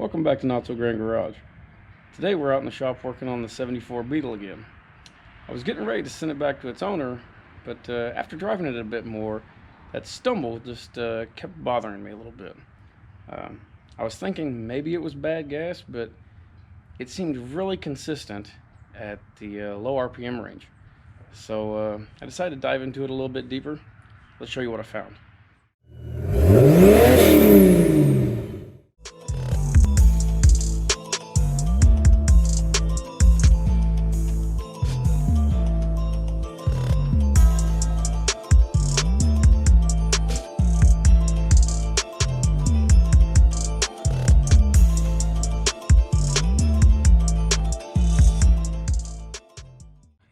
Welcome back to Not So Grand Garage. Today we're out in the shop working on the 74 Beetle again. I was getting ready to send it back to its owner, but after driving it a bit more, that stumble just kept bothering me a little bit. I was thinking maybe it was bad gas, but it seemed really consistent at the low RPM range. So I decided to dive into it a little bit deeper. Let's show you what I found.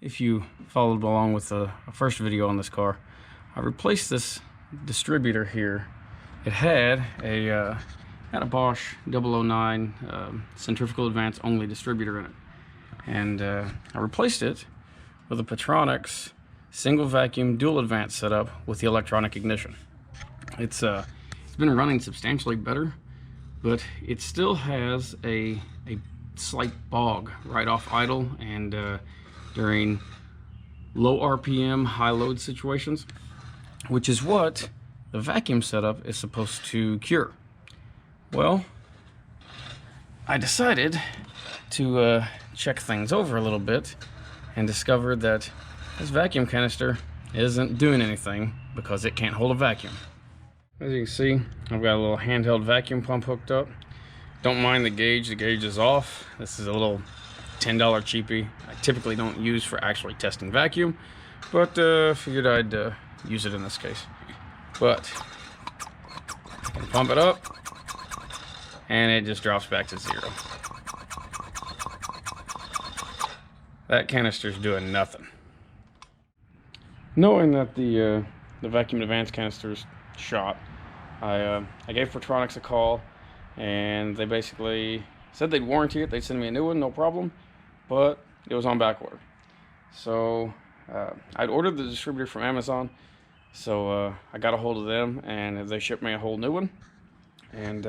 If you followed along with the first video on this car, I replaced this distributor here. It had a Bosch 009 centrifugal advance only distributor in it, and I replaced it with a Petronix single vacuum dual advance setup with the electronic ignition. It's been running substantially better, but it still has a slight bog right off idle and during low RPM, high load situations, which is what the vacuum setup is supposed to cure. Well, I decided to check things over a little bit and discovered that this vacuum canister isn't doing anything because it can't hold a vacuum. As you can see, I've got a little handheld vacuum pump hooked up. Don't mind the gauge is off. This is a little $10 cheapie. I typically don't use for actually testing vacuum, but figured I'd use it in this case. But I can pump it up and it just drops back to zero. That canister's doing nothing. Knowing that the vacuum advance canister's shot, I gave Petronix a call, and they basically said they'd warranty it. They'd send me a new one, no problem, but it was on back order. So I'd ordered the distributor from Amazon, so I got a hold of them and they shipped me a whole new one, and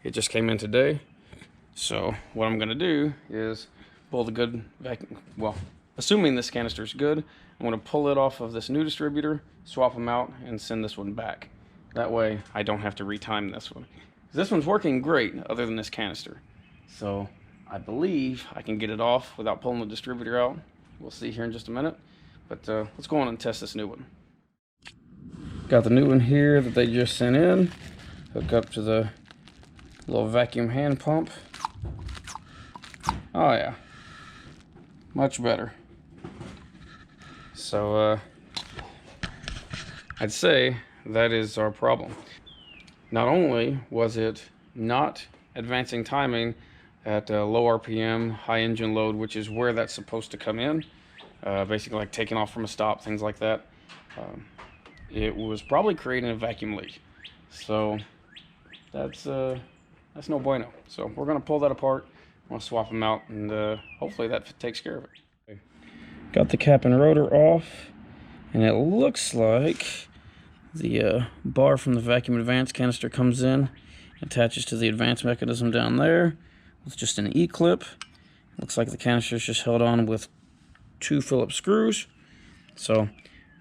it just came in today. So what I'm gonna do is pull the good vacuum, well, assuming this canister is good, I'm gonna pull it off of this new distributor, swap them out, and send this one back. That way I don't have to retime this one. This one's working great other than this canister. So I believe I can get it off without pulling the distributor out. We'll see here in just a minute. But let's go on and test this new one. Got the new one here that they just sent in. Hook up to the little vacuum hand pump. Oh yeah, much better. So I'd say that is our problem. Not only was it not advancing timing at low RPM, high engine load, which is where that's supposed to come in, basically like taking off from a stop, things like that, it was probably creating a vacuum leak. So that's no bueno. So we're gonna pull that apart. I'm gonna swap them out, and hopefully that takes care of it. Got the cap and rotor off, and it looks like the bar from the vacuum advance canister comes in, attaches to the advance mechanism down there with just an E-clip. Looks like the canister is just held on with 2 Phillips screws. So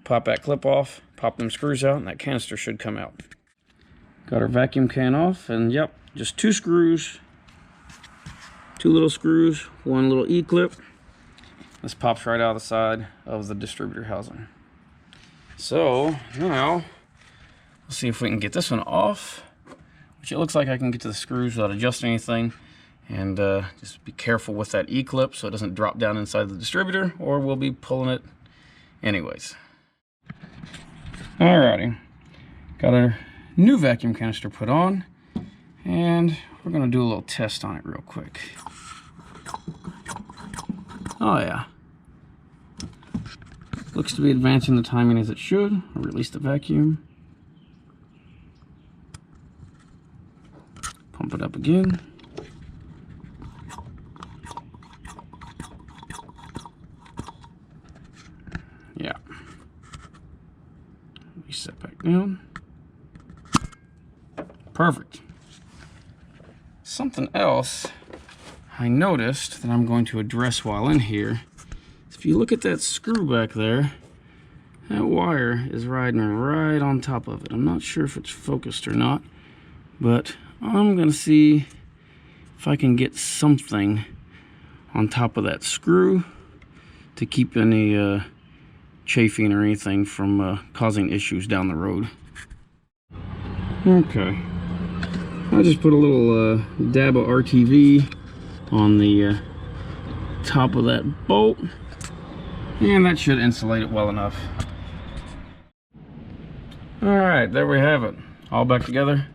pop that clip off, pop them screws out, and that canister should come out. Got our vacuum can off, and yep, just 2 screws, 2 little screws, 1 little E-clip. This pops right out of the side of the distributor housing. So now let's see if we can get this one off, which it looks like I can get to the screws without adjusting anything. And just be careful with that E-clip so it doesn't drop down inside the distributor, or we'll be pulling it anyways. Alrighty, got our new vacuum canister put on, and we're gonna do a little test on it real quick. Oh yeah, looks to be advancing the timing as it should. I'll release the vacuum, pump it up again. Yeah. Reset back down. Perfect. something else I noticed that I'm going to address while in here. If you look at that screw back there, that wire is riding right on top of it. I'm not sure if it's focused or not, but I'm gonna see if I can get something on top of that screw to keep any chafing or anything from causing issues down the road. Okay, I just put a little dab of RTV on the top of that bolt, and that should insulate it well enough. Alright, there we have it, all back together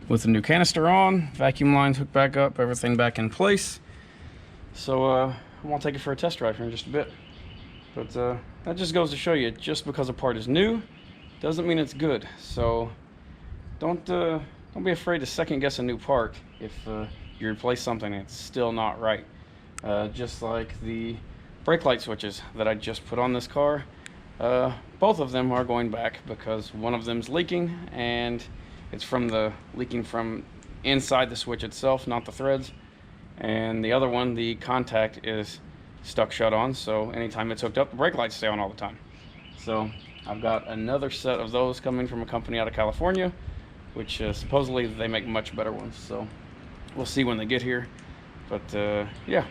with the new canister on, vacuum lines hooked back up, everything back in place. So I want to take it for a test drive here in just a bit. But that just goes to show you, just because a part is new doesn't mean it's good. So don't be afraid to second guess a new part if you replace something and it's still not right. Just like the brake light switches that I just put on this car, both of them are going back because one of them's leaking, and it's from the leaking from inside the switch itself, not the threads. And the other one, the contact is stuck shut on, so anytime it's hooked up, the brake lights stay on all the time. So I've got another set of those coming from a company out of California, which supposedly they make much better ones. So we'll see when they get here. But yeah,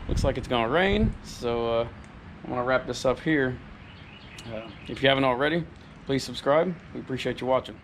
looks like it's gonna rain, so I'm gonna wrap this up here. If you haven't already, please subscribe. We appreciate you watching.